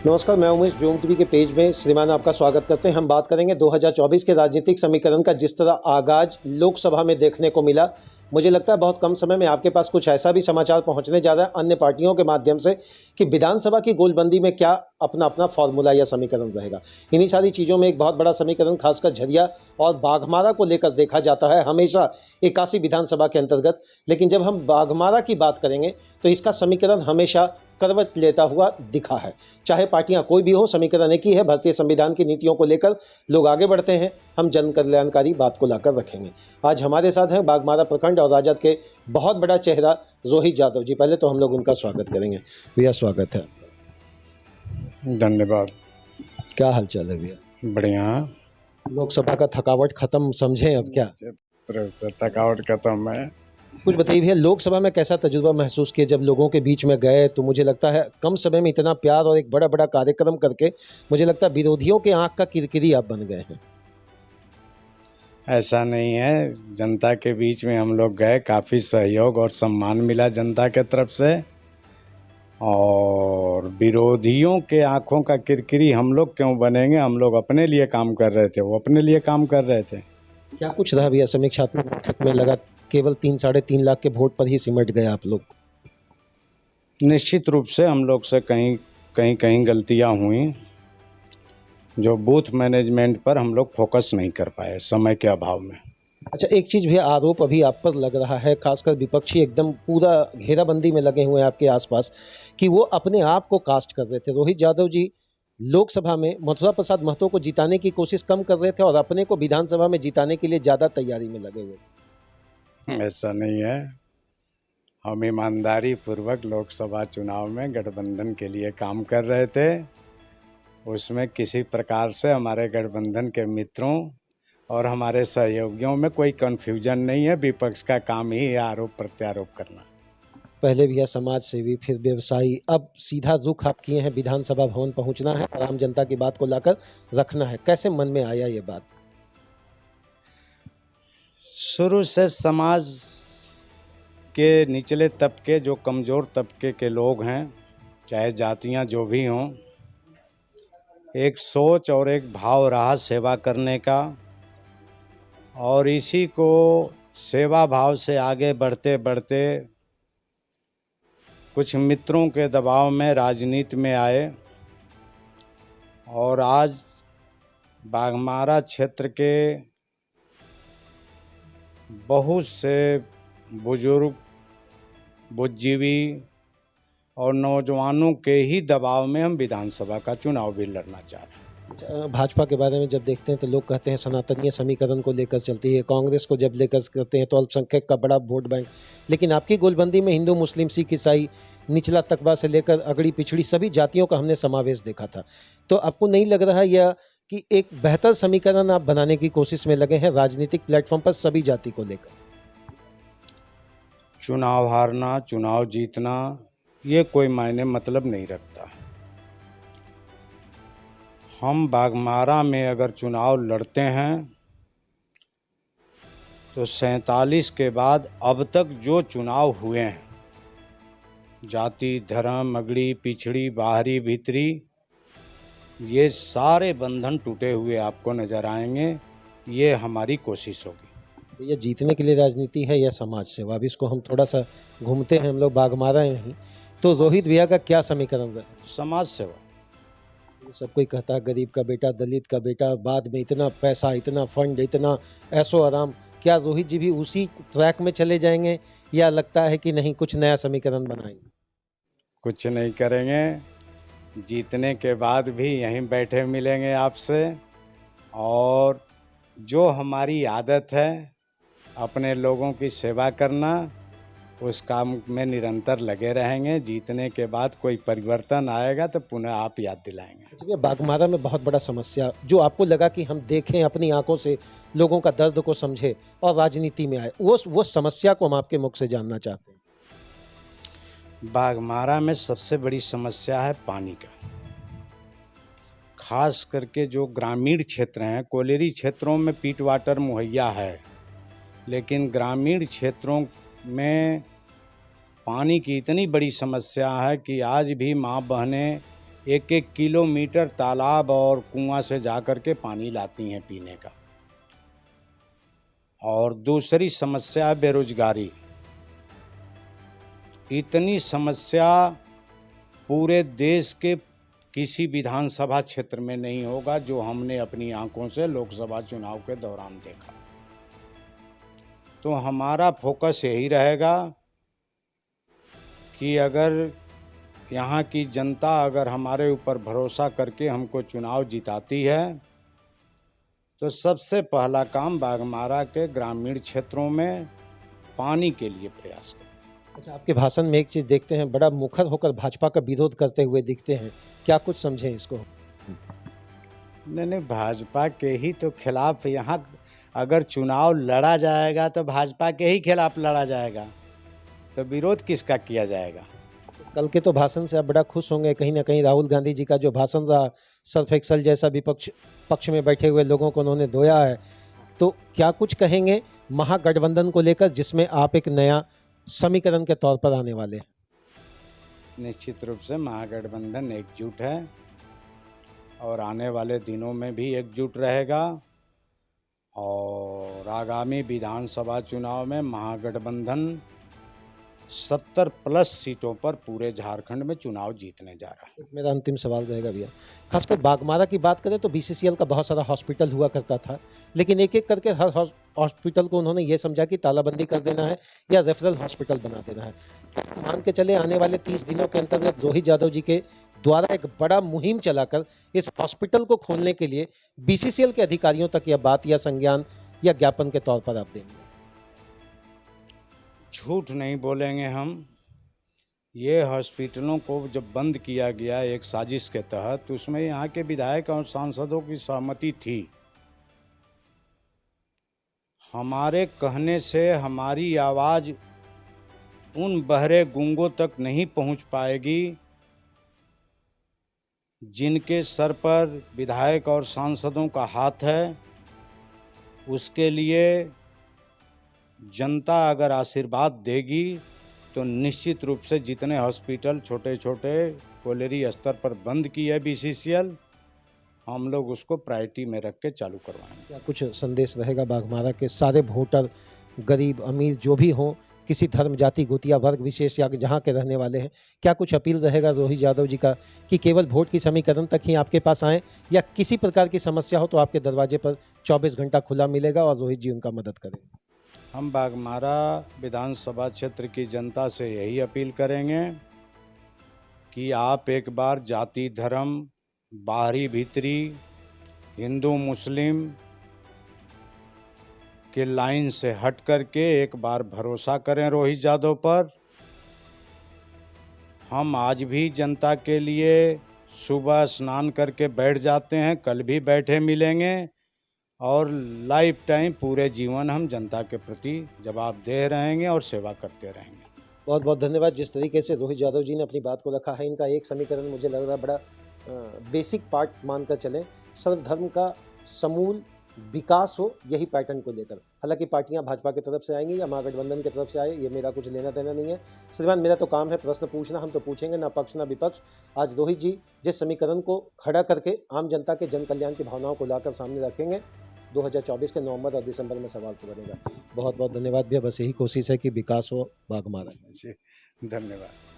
नमस्कार, मैं उमेश व्योम टीवी के पेज में श्रीमान आपका स्वागत करते हैं। हम बात करेंगे 2024 के राजनीतिक समीकरण का। जिस तरह आगाज लोकसभा में देखने को मिला, मुझे लगता है बहुत कम समय में आपके पास कुछ ऐसा भी समाचार पहुंचने जा रहा है अन्य पार्टियों के माध्यम से कि विधानसभा की गोलबंदी में क्या अपना अपना फॉर्मूला या समीकरण रहेगा। इन्हीं सारी चीज़ों में एक बहुत बड़ा समीकरण खासकर झरिया और बाघमारा को लेकर देखा जाता है हमेशा 81 विधानसभा के अंतर्गत। लेकिन जब हम बाघमारा की बात करेंगे तो इसका समीकरण हमेशा करवट लेता हुआ दिखा है। चाहे पार्टियां कोई भी हो, समीकरण एक ही है। भारतीय संविधान की नीतियों को लेकर लोग आगे बढ़ते हैं। हम जन कल्याणकारी बात को लाकर रखेंगे। आज हमारे साथ हैं बाघमारा प्रखंड और राजद के बहुत बड़ा चेहरा रोहित यादव जी। पहले तो हम लोग उनका स्वागत करेंगे। भैया स्वागत है। धन्यवाद। क्या हाल चाल है भैया? बढ़िया। लोकसभा का थकावट खत्म समझें अब क्या? थकावट खत्म है। कुछ बताइए भैया, लोकसभा में कैसा तजुर्बा महसूस किया? जब लोगों के बीच में गए तो मुझे लगता है कम समय में इतना प्यार और एक बड़ा बड़ा कार्यक्रम करके मुझे लगता है विरोधियों के आंख का किरकिरी आप बन गए हैं। ऐसा नहीं है, जनता के बीच में हम लोग गए, काफ़ी सहयोग और सम्मान मिला जनता के तरफ से। और विरोधियों के आंखों का किरकिरी हम लोग क्यों बनेंगे? हम लोग अपने लिए काम कर रहे थे, वो अपने लिए काम कर रहे थे। क्या कुछ रहा भैया? समीक्षात्मक बैठक में लगा केवल 3-3.5 लाख के वोट पर ही सिमट गए आप लोग। निश्चित रूप से हम लोग से कहीं गलतियां हुई, जो बूथ मैनेजमेंट पर हम लोग फोकस नहीं कर पाए समय के अभाव में। अच्छा, एक चीज़ भैया आरोप अभी आप पर लग रहा है, खासकर विपक्षी एकदम पूरा घेराबंदी में लगे हुए हैं आपके आसपास, कि वो अपने आप को कास्ट कर रहे थे। रोहित यादव जी लोकसभा में मथुरा प्रसाद महतो को जिताने की कोशिश कम कर रहे थे और अपने को विधानसभा में जिताने के लिए ज़्यादा तैयारी में लगे हुए थे। ऐसा नहीं है। हम ईमानदारी पूर्वक लोकसभा चुनाव में गठबंधन के लिए काम कर रहे थे। उसमें किसी प्रकार से हमारे गठबंधन के मित्रों और हमारे सहयोगियों में कोई कन्फ्यूजन नहीं है। विपक्ष का काम ही है आरोप प्रत्यारोप करना। पहले भी है समाज सेवी, फिर व्यवसायी, अब सीधा रुख आप किए हैं विधानसभा भवन पहुंचना है और आम जनता की बात को लाकर रखना है। कैसे मन में आया ये बात? शुरू से समाज के निचले तबके, जो कमज़ोर तबके के लोग हैं, चाहे जातियां जो भी हों, एक सोच और एक भाव रहा सेवा करने का। और इसी को सेवा भाव से आगे बढ़ते बढ़ते कुछ मित्रों के दबाव में राजनीति में आए और आज बाघमारा क्षेत्र के बहुत से बुजुर्ग, बुद्धिजीवी और नौजवानों के ही दबाव में हम विधानसभा का चुनाव भी लड़ना चाह रहे हैं। भाजपा के बारे में जब देखते हैं तो लोग कहते हैं सनातनीय समीकरण को लेकर चलती है, कांग्रेस को जब लेकर करते हैं तो अल्पसंख्यक का बड़ा वोट बैंक। लेकिन आपकी गोलबंदी में हिंदू, मुस्लिम, सिख, ईसाई, निचला तबका से लेकर अगड़ी पिछड़ी सभी जातियों का हमने समावेश देखा था। तो आपको नहीं लग रहा यह कि एक बेहतर समीकरण आप बनाने की कोशिश में लगे हैं राजनीतिक प्लेटफॉर्म पर सभी जाति को लेकर? चुनाव हारना, चुनाव जीतना, ये कोई मायने मतलब नहीं रखता। हम बाघमारा में अगर चुनाव लड़ते हैं तो 47 के बाद अब तक जो चुनाव हुए हैं, जाति, धर्म, अगड़ी, पिछड़ी, बाहरी, भीतरी, ये सारे बंधन टूटे हुए आपको नजर आएंगे। ये हमारी कोशिश होगी। ये जीतने के लिए राजनीति है या समाज सेवा? अब इसको हम थोड़ा सा घूमते हैं, हम लोग बाघमारा नहीं तो रोहित भैया का क्या समीकरण है? समाज सेवा। सब कोई कहता है गरीब का बेटा, दलित का बेटा, बाद में इतना पैसा, इतना फंड, इतना ऐशो आराम। क्या रोहित जी भी उसी ट्रैक में चले जाएंगे या लगता है कि नहीं कुछ नया समीकरण बनाएंगे? कुछ नहीं करेंगे, जीतने के बाद भी यहीं बैठे मिलेंगे आपसे। और जो हमारी आदत है अपने लोगों की सेवा करना, उस काम में निरंतर लगे रहेंगे। जीतने के बाद कोई परिवर्तन आएगा तो पुनः आप याद दिलाएंगे। अच्छा, बाघमारा में बहुत बड़ा समस्या जो आपको लगा कि हम देखें अपनी आंखों से, लोगों का दर्द को समझे और राजनीति में आए, वो समस्या को हम आपके मुख से जानना चाहते हैं। बाघमारा में सबसे बड़ी समस्या है पानी का। खास करके जो ग्रामीण क्षेत्र हैं, कोलेरी क्षेत्रों में पीट वाटर मुहैया है, लेकिन ग्रामीण क्षेत्रों में पानी की इतनी बड़ी समस्या है कि आज भी माँ बहनें एक एक किलोमीटर तालाब और कुआं से जा कर के पानी लाती हैं पीने का। और दूसरी समस्या है बेरोजगारी। इतनी समस्या पूरे देश के किसी विधानसभा क्षेत्र में नहीं होगा जो हमने अपनी आंखों से लोकसभा चुनाव के दौरान देखा। तो हमारा फोकस यही रहेगा कि अगर यहाँ की जनता अगर हमारे ऊपर भरोसा करके हमको चुनाव जिताती है तो सबसे पहला काम बाघमारा के ग्रामीण क्षेत्रों में पानी के लिए प्रयास करें। अच्छा, आपके भाषण में एक चीज़ देखते हैं, बड़ा मुखर होकर भाजपा का विरोध करते हुए दिखते हैं, क्या कुछ समझें इसको? नहीं, भाजपा के ही तो खिलाफ यहाँ अगर चुनाव लड़ा जाएगा तो भाजपा के ही खिलाफ लड़ा जाएगा, तो विरोध किसका किया जाएगा? कल के तो भाषण से आप बड़ा खुश होंगे, कहीं ना कहीं राहुल गांधी जी का जो भाषण रहा, सर्फ एक्सल जैसा विपक्ष पक्ष में बैठे हुए लोगों को उन्होंने धोया है, तो क्या कुछ कहेंगे महागठबंधन को लेकर जिसमें आप एक नया समीकरण के तौर पर आने वाले हैं? निश्चित रूप से महागठबंधन एकजुट है और आने वाले दिनों में भी एकजुट रहेगा और आगामी विधानसभा चुनाव में महागठबंधन 70+ सीटों पर पूरे झारखंड में चुनाव जीतने जा रहा है। मेरा अंतिम सवाल रहेगा भैया, खासकर बाघमारा की बात करें तो बीसीसीएल का बहुत सारा हॉस्पिटल हुआ करता था, लेकिन एक एक करके हर हॉस्पिटल को उन्होंने ये समझा कि तालाबंदी कर देना है या रेफरल हॉस्पिटल बना देना है। तो मान के चले आने वाले 30 दिनों के अंतर्गत रोहित यादव जी के द्वारा एक बड़ा मुहिम चलाकर इस हॉस्पिटल को खोलने के लिए बीसीसीएल के अधिकारियों तक यह बात या संज्ञान या ज्ञापन के तौर पर आप देंगे? झूठ नहीं बोलेंगे हम। ये हॉस्पिटलों को जब बंद किया गया एक साजिश के तहत, तो उसमें यहाँ के विधायक और सांसदों की सहमति थी। हमारे कहने से हमारी आवाज़ उन बहरे गूंगों तक नहीं पहुँच पाएगी जिनके सर पर विधायक और सांसदों का हाथ है। उसके लिए जनता अगर आशीर्वाद देगी तो निश्चित रूप से जितने हॉस्पिटल छोटे छोटे कोलेरी स्तर पर बंद की है बीसीसीएल, हम लोग उसको प्रायोरिटी में रख के चालू करवाएंगे। क्या कुछ संदेश रहेगा बाघमारा के सारे वोटर, गरीब अमीर जो भी हों, किसी धर्म जाति गोतिया वर्ग विशेष या जहाँ के रहने वाले हैं, क्या कुछ अपील रहेगा रोहित यादव जी का कि केवल वोट की समीकरण तक ही आपके पास आएँ या किसी प्रकार की समस्या हो तो आपके दरवाजे पर 24 घंटा खुला मिलेगा और रोहित जी उनका मदद करें? हम बाघमारा विधानसभा क्षेत्र की जनता से यही अपील करेंगे कि आप एक बार जाति धर्म बाहरी भीतरी हिंदू मुस्लिम के लाइन से हट करके एक बार भरोसा करें रोहित यादव पर। हम आज भी जनता के लिए सुबह स्नान करके बैठ जाते हैं, कल भी बैठे मिलेंगे और लाइफ टाइम पूरे जीवन हम जनता के प्रति जवाबदेह रहेंगे और सेवा करते रहेंगे। बहुत बहुत धन्यवाद। जिस तरीके से रोहित यादव जी ने अपनी बात को रखा है, इनका एक समीकरण मुझे लग रहा है बड़ा बेसिक पार्ट मानकर चलें, सर्वधर्म का समूल विकास हो, यही पैटर्न को लेकर। हालांकि पार्टियां भाजपा की तरफ से आएंगी या महागठबंधन की तरफ से आए, ये मेरा कुछ लेना देना नहीं है। श्रीमान, मेरा तो काम है प्रश्न पूछना, हम तो पूछेंगे, ना पक्ष ना विपक्ष। आज रोहित जी जिस समीकरण को खड़ा करके आम जनता के जन कल्याण की भावनाओं को लाकर सामने रखेंगे, 2024 के नवंबर और दिसंबर में सवाल तो बनेगा। बहुत बहुत धन्यवाद भैया, बस यही कोशिश है कि विकास हो बाघमारा। जी धन्यवाद।